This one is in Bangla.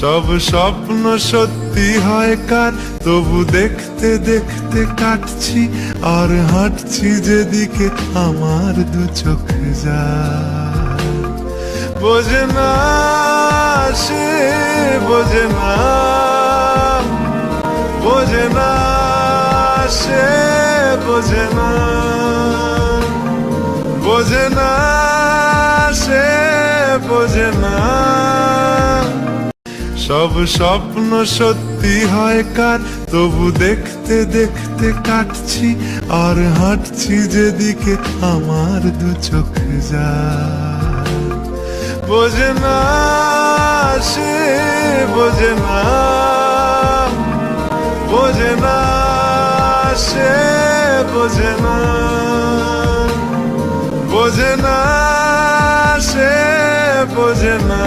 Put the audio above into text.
সব স্বপ্ন সত্যি হয় কার, তবু দেখতে দেখতে কাটছি আর হাঁটছি যেদিকে আমার দু চোখ যায়। বোঝে না সে, বোঝে না, বোঝে না সে, বোঝে না, বোঝে না সে, বোঝে না। সব স্বপ্ন সত্যি হয় কার, তবু দেখতে দেখতে কাটছি আর হাঁটছি যেদিকে আমার দু চোখ যায়। বোঝে না সে, বোঝে না, বোঝে না সে, বোঝে না, বোঝে না সে, বোঝে না।